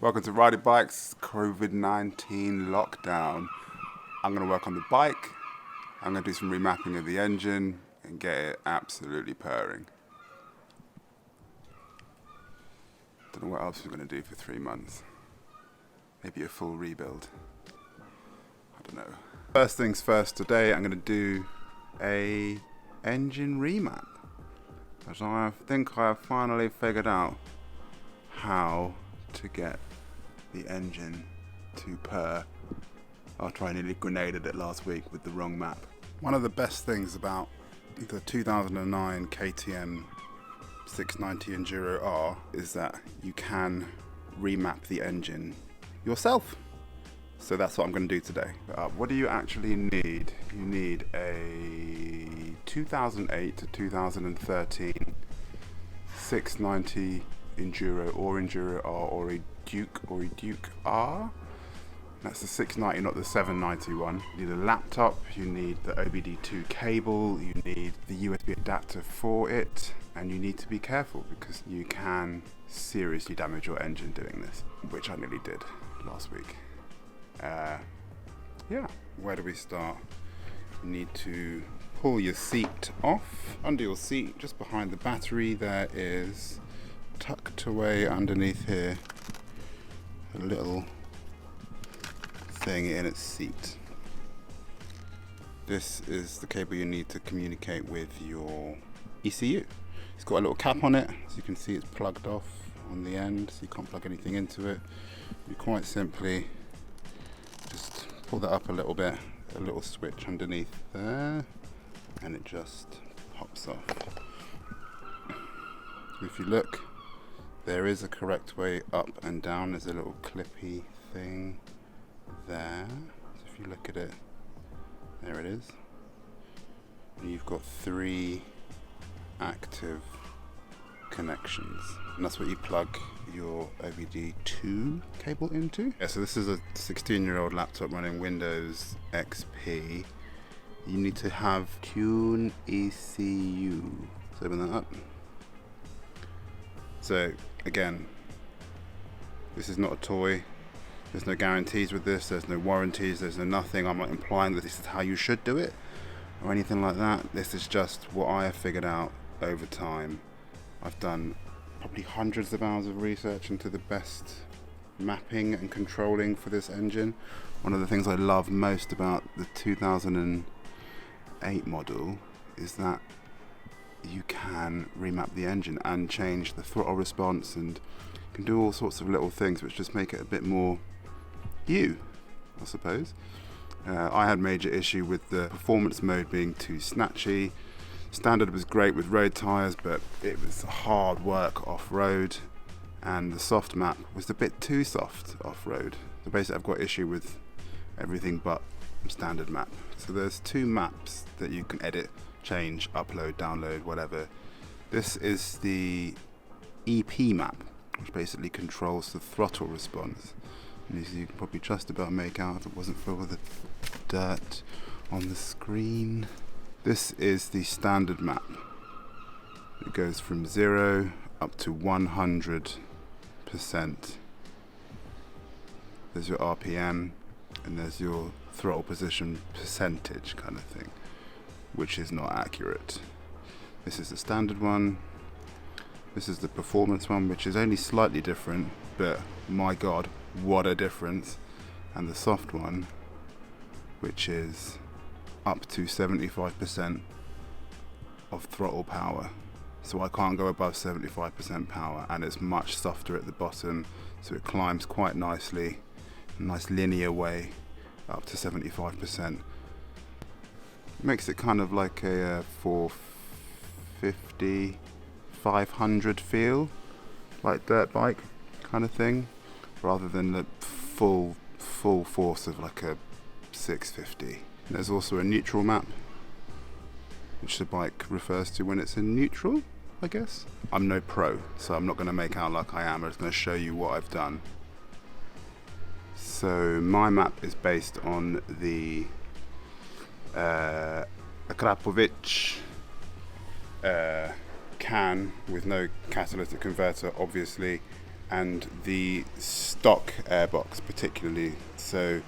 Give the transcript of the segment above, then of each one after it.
Welcome to Riding Bikes COVID-19 lockdown. I'm going to work on the bike, I'm going to do some remapping of the engine and get it absolutely purring. Don't know what else we're going to do for 3 months. Maybe a full rebuild. I don't know. First things first, today I'm going to do a engine remap. As I think I have finally figured out how to get the engine to purr after I nearly grenaded it last week with the wrong map. One of the best things about the 2009 KTM 690 Enduro R is that you can remap the engine yourself. So that's what I'm going to do today. What do you actually need? You need a 2008 to 2013 690 Enduro or Enduro R or a Duke R. That's the 690, not the 790 one. You need a laptop, you need the OBD2 cable, you need the USB adapter for it, and you need to be careful because you can seriously damage your engine doing this, which I nearly did last week. Yeah, where do we start? You need to pull your seat off. Under your seat, just behind the battery, there is tucked away underneath here a little thing in its seat. This is the cable you need to communicate with your ECU. It's got a little cap on it, so you can see it's plugged off on the end, so you can't plug anything into it. You quite simply just pull that up a little bit, a little switch underneath there, and it just pops off. If you look, there is a correct way up and down. There's a little clippy thing there. So if you look at it, there it is. And you've got 3 active connections. And that's what you plug your OBD2 cable into. Yeah, so this is a 16-year-old laptop running Windows XP. You need to have TuneEcu. Let's open that up. So again, this is not a toy. There's no guarantees with this, there's no warranties, there's no nothing. I'm not implying that this is how you should do it or anything like that. This is just what I have figured out over time. I've done probably hundreds of hours of research into the best mapping and controlling for this engine. One of the things I love most about the 2008 model is that you can remap the engine and change the throttle response, and you can do all sorts of little things which just make it a bit more you, I suppose. I had major issue with the performance mode being too snatchy. Standard was great with road tyres, but it was hard work off-road, and the soft map was a bit too soft off-road. So basically I've got issue with everything but standard map. So there's 2 maps that you can edit, change, upload, download, whatever. This is the EP map, which basically controls the throttle response. And as you can probably just about make out if it wasn't for the dirt on the screen. This is the standard map. It goes from 0 up to 100%. There's your RPM and there's your throttle position percentage kind of thing, which is not accurate. This is the standard one. This is the performance one, which is only slightly different, but my god, what a difference. And the soft one, which is up to 75% of throttle power. So I can't go above 75% power, and it's much softer at the bottom, so it climbs quite nicely, a nice linear way up to 75%. Makes it kind of like a 450, 500 feel, like dirt bike kind of thing, rather than the full force of like a 650. And there's also a neutral map, which the bike refers to when it's in neutral, I guess. I'm no pro, so I'm not going to make out like I am. I'm just going to show you what I've done. So my map is based on the Akrapovic can with no catalytic converter, obviously, and the stock airbox particularly. So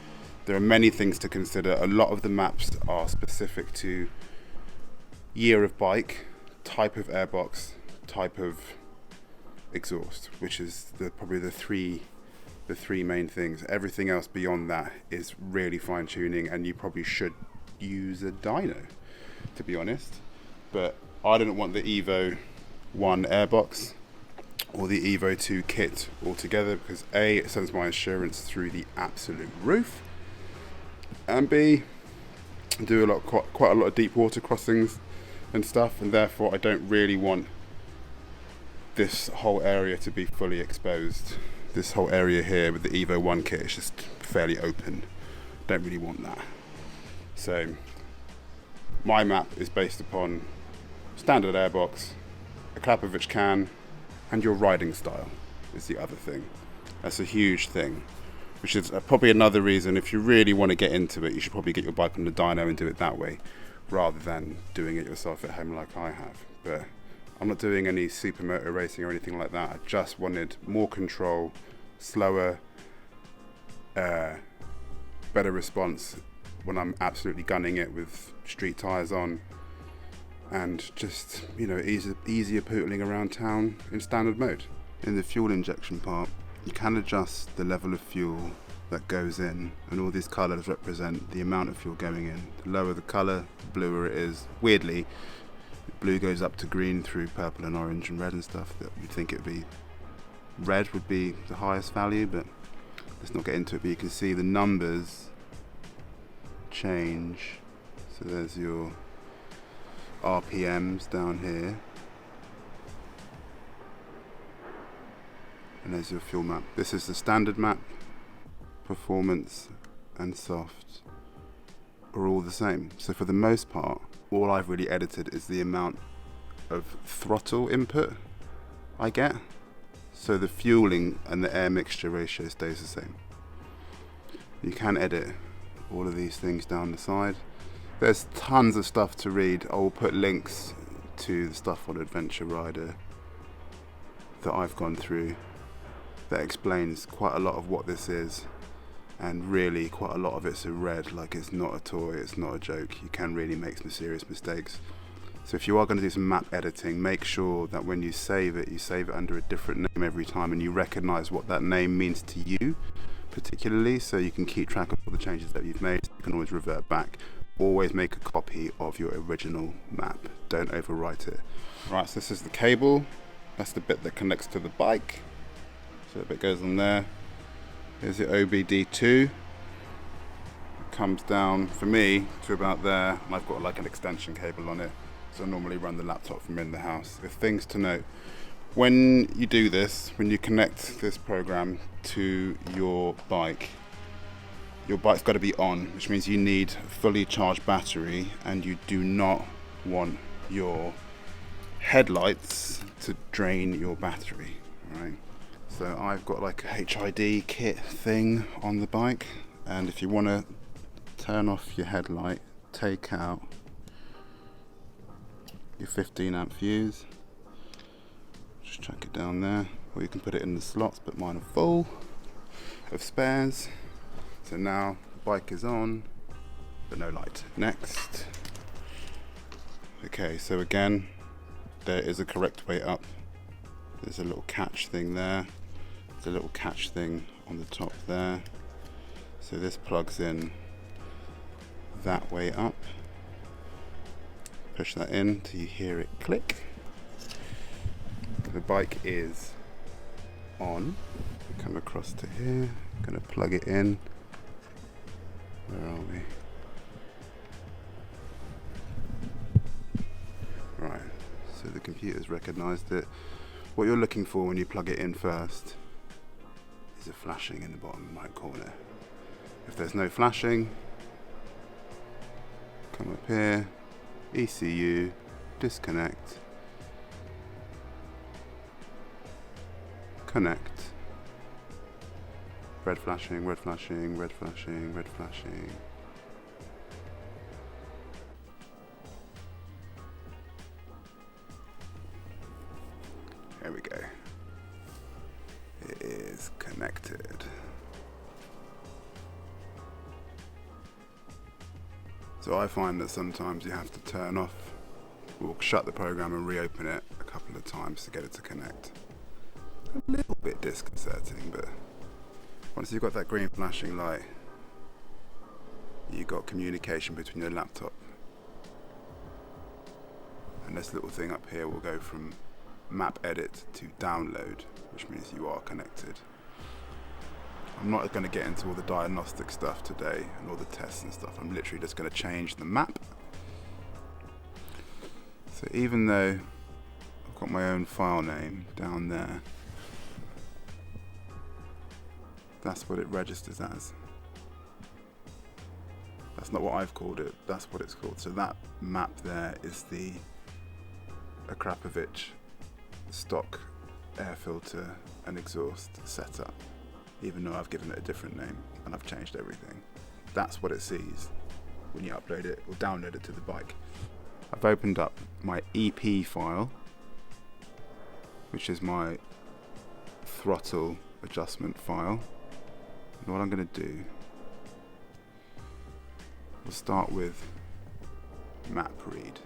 there are many things to consider. A lot of the maps are specific to year of bike, type of airbox, type of exhaust, which is probably the three main things. Everything else beyond that is really fine tuning, and you probably should use a dyno, to be honest. But I didn't want the Evo 1 airbox or the Evo 2 kit altogether, because A, it sends my insurance through the absolute roof, and B, I do quite a lot of deep water crossings and stuff, and therefore I don't really want this whole area to be fully exposed. This whole area here with the Evo 1 kit is just fairly open. Don't really want that. So my map is based upon standard airbox, a Klapovich can, and your riding style is the other thing. That's a huge thing, which is probably another reason, if you really want to get into it, you should probably get your bike on the dyno and do it that way, rather than doing it yourself at home like I have. But I'm not doing any supermoto racing or anything like that. I just wanted more control, slower, better response when I'm absolutely gunning it with street tyres on, and just, you know, easier pootling around town in standard mode. In the fuel injection part, you can adjust the level of fuel that goes in, and all these colours represent the amount of fuel going in. The lower the colour, the bluer it is. Weirdly, blue goes up to green through purple and orange and red and stuff. That you'd think it would be red would be the highest value, but let's not get into it. But you can see the numbers change. So there's your RPMs down here, and there's your fuel map. This is the standard map. Performance and soft are all the same. So for the most part, all I've really edited is the amount of throttle input I get. So the fueling and the air mixture ratio stays the same. You can edit all of these things down the side. There's tons of stuff to read. I will put links to the stuff on Adventure Rider that I've gone through that explains quite a lot of what this is, and really quite a lot of it's in red, like it's not a toy, it's not a joke. You can really make some serious mistakes. So if you are going to do some map editing, make sure that when you save it under a different name every time, and you recognize what that name means to you particularly, so you can keep track of all the changes that you've made. You can always revert back. Always make a copy of your original map. Don't overwrite it. Right, so this is the cable. That's the bit that connects to the bike. So the bit goes on there. Here's the OBD2. It comes down, for me, to about there. And I've got like an extension cable on it. So I normally run the laptop from in the house. There's things to note. When you do this, when you connect this program to your bike's got to be on, which means you need a fully charged battery, and you do not want your headlights to drain your battery, right? So I've got like a HID kit thing on the bike, and if you want to turn off your headlight, take out your 15 amp fuse, just chuck it down there, or you can put it in the slots, but mine are full of spares. So now the bike is on, but no light. Next. Okay, so again, there is a correct way up. There's a little catch thing there. There's a little catch thing on the top there. So this plugs in that way up. Push that in till you hear it click. The bike is on. Come across to here. I'm gonna plug it in. Where are we? Right, so the computer's recognised it. What you're looking for when you plug it in first is a flashing in the bottom right corner. If there's no flashing, come up here, ECU, disconnect, connect. Red flashing, red flashing, red flashing, red flashing. There we go. connected. So I find that sometimes you have to turn off, or shut the program and reopen it a couple of times to get it to connect. A little bit disconcerting, but once you've got that green flashing light, you've got communication between your laptop and this little thing up here will go from map edit to download, which means you are connected. I'm not going to get into all the diagnostic stuff today and all the tests and stuff. I'm literally just going to change the map. So even though I've got my own file name down there, that's what it registers as. That's not what I've called it, that's what it's called. So that map there is the Akrapovic stock air filter and exhaust setup, even though I've given it a different name and I've changed everything. That's what it sees when you upload it or download it to the bike. I've opened up my EP file, which is my throttle adjustment file. And what I'm going to do, we'll start with map read.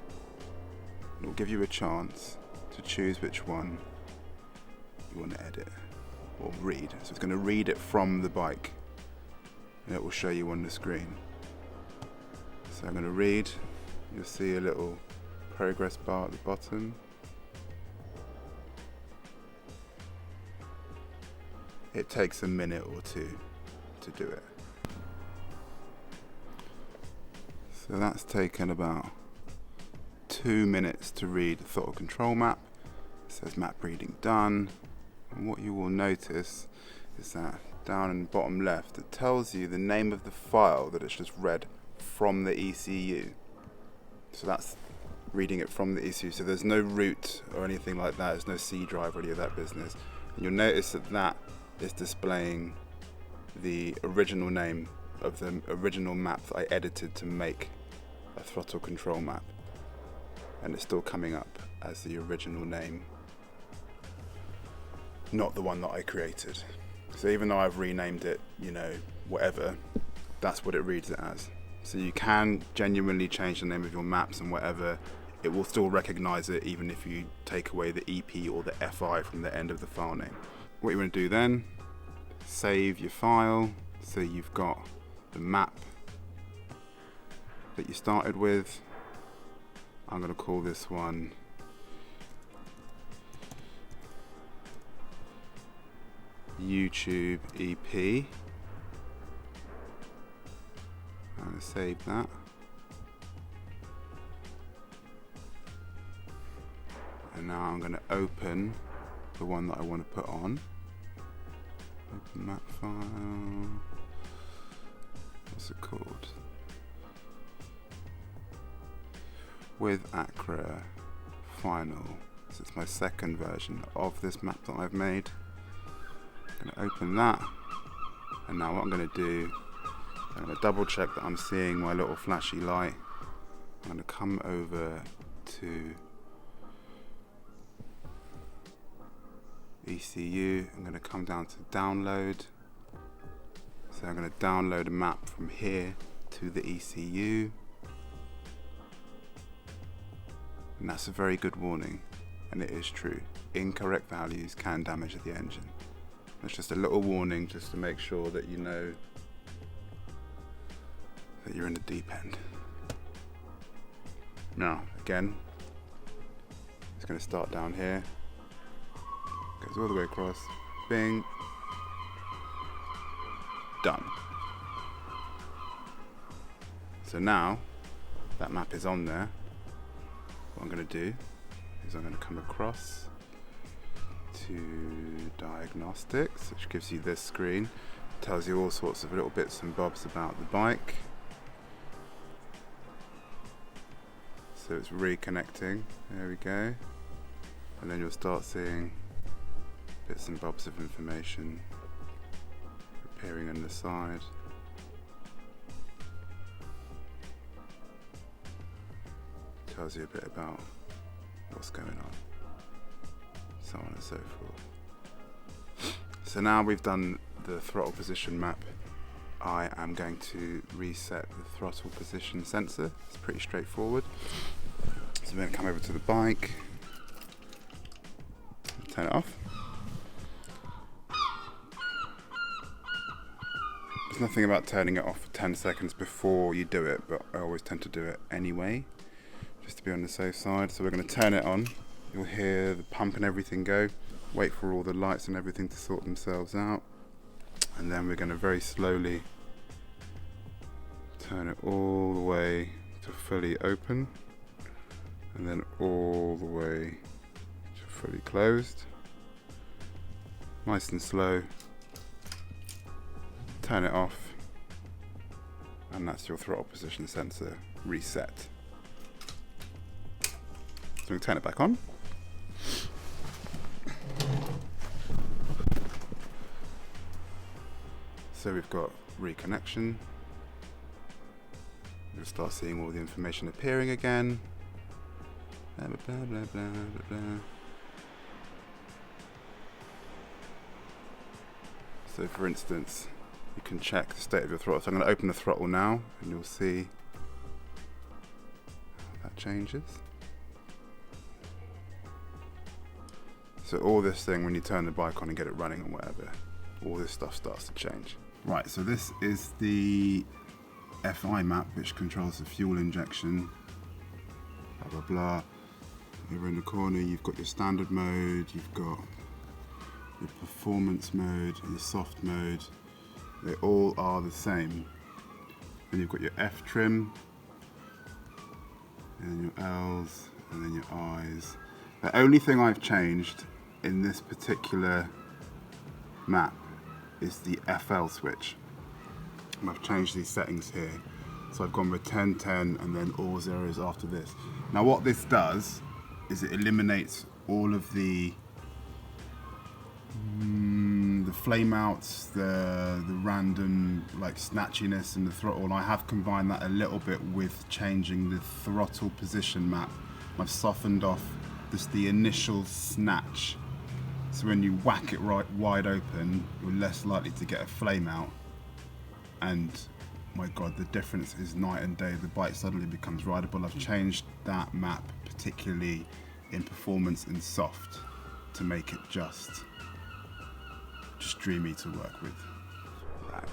It will give you a chance to choose which one you want to edit or read. So it's going to read it from the bike and it will show you on the screen. So I'm going to read. You'll see a little progress bar at the bottom. It takes a minute or two to do it. So that's taken about 2 minutes to read the throttle control map. It says map reading done. And what you will notice is that down in the bottom left, it tells you the name of the file that it's just read from the ECU. So that's reading it from the ECU. So there's no root or anything like that. There's no C drive or any of that business. And you'll notice that that is displaying the original name of the original map that I edited to make a throttle control map. And it's still coming up as the original name, not the one that I created. So even though I've renamed it, you know, whatever, that's what it reads it as. So you can genuinely change the name of your maps and whatever, it will still recognize it even if you take away the EP or the FI from the end of the file name. What you want to do then, save your file so you've got the map that you started with. I'm going to call this one YouTube EP. I'm going to save that. And now I'm going to open the one that I want to put on. Open map file. What's it called? With Acra Final. So it's my second version of this map that I've made. I'm going to open that, and now what I'm going to do, I'm going to double check that I'm seeing my little flashy light. I'm going to come over to ECU. I'm going to come down to download. So I'm going to download a map from here to the ECU. And that's a very good warning, and it is true. Incorrect values can damage the engine. It's just a little warning just to make sure that you know that you're in the deep end. Now, again, it's going to start down here, goes all the way across, bing, done. So now that map is on there. What I'm going to do is I'm going to come across to diagnostics, which gives you this screen. It tells you all sorts of little bits and bobs about the bike. So it's reconnecting, there we go. And then you'll start seeing bits and bobs of information appearing on the side. Tells you a bit about what's going on, so on and so forth. So now we've done the throttle position map, I am going to reset the throttle position sensor. It's pretty straightforward. So I'm going to come over to the bike, turn it off. There's nothing about turning it off for 10 seconds before you do it, but I always tend to do it anyway, just to be on the safe side. So we're going to turn it on. You'll hear the pump and everything go. Wait for all the lights and everything to sort themselves out. And then we're going to very slowly turn it all the way to fully open. And then all the way to fully closed. Nice and slow. Turn it off. And that's your throttle position sensor reset. So we can turn it back on. So we've got reconnection. You'll start seeing all the information appearing again. Blah, blah, blah, blah, blah, blah. So for instance, you can check the state of your throttle. So I'm going to open the throttle now and you'll see how that changes. So all this thing, when you turn the bike on and get it running or whatever, all this stuff starts to change. Right, so this is the FI map, which controls the fuel injection, blah, blah, blah. Over in the corner, you've got your standard mode, you've got your performance mode, your soft mode. They all are the same. Then you've got your F trim, and then your L's, and then your I's. The only thing I've changed in this particular map is the FL switch. And I've changed these settings here. So I've gone with 10, 10, and then all zeros after this. Now what this does is it eliminates all of the flame outs, the random like snatchiness in the throttle, and I have combined that a little bit with changing the throttle position map. I've softened off just the initial snatch, so when you whack it right wide open, you're less likely to get a flame out. And my god, the difference is night and day. The bike suddenly becomes rideable. I've changed that map, particularly in performance and soft, to make it just dreamy to work with. Right.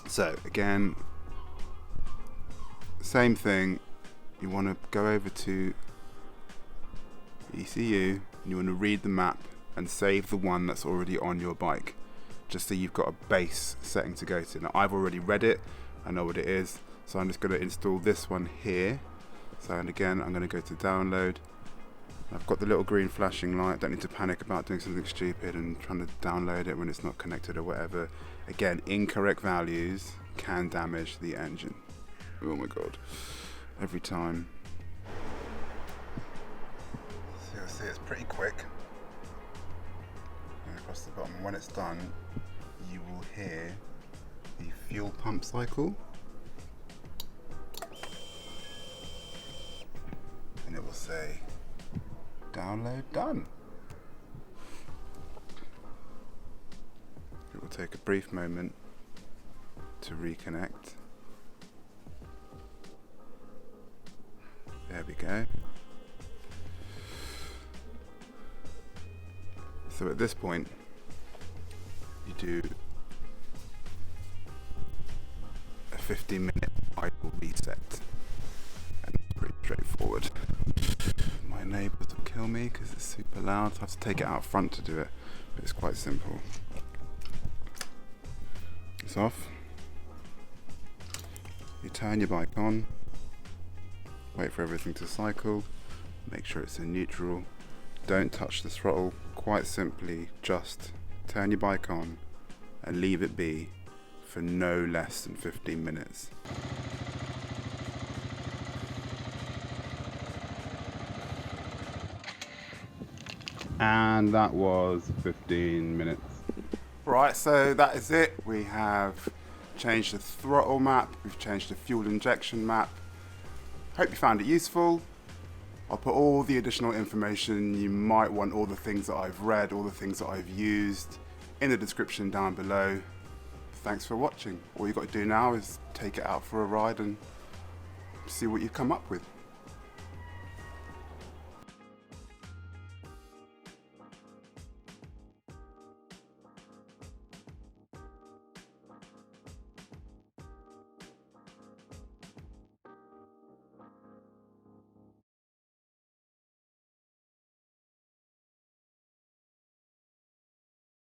So again, same thing. You want to go over to ECU and you want to read the map and save the one that's already on your bike, just so you've got a base setting to go to. Now I've already read it, I know what it is, so I'm just going to install this one here. So, and again, I'm going to go to download. I've got the little green flashing light. Don't need to panic about doing something stupid and trying to download it when it's not connected or whatever. Again, incorrect values can damage the engine. Oh my god, every time. So you'll see it's pretty quick. And across the bottom, when it's done, you will hear the fuel pump cycle. And it will say, download done. It will take a brief moment to reconnect. There we go. So at this point, you do a 15-minute idle reset. And it's pretty straightforward. My neighbours will kill me because it's super loud. I have to take it out front to do it, but it's quite simple. It's off. You turn your bike on, wait for everything to cycle, make sure it's in neutral, don't touch the throttle, quite simply just turn your bike on and leave it be for no less than 15 minutes. And that was 15 minutes. Right, so that is it. We have changed the throttle map, we've changed the fuel injection map. Hope you found it useful. I'll put all the additional information you might want, all the things that I've read, all the things that I've used in the description down below. Thanks for watching. All you got to do now is take it out for a ride and see what you come up with.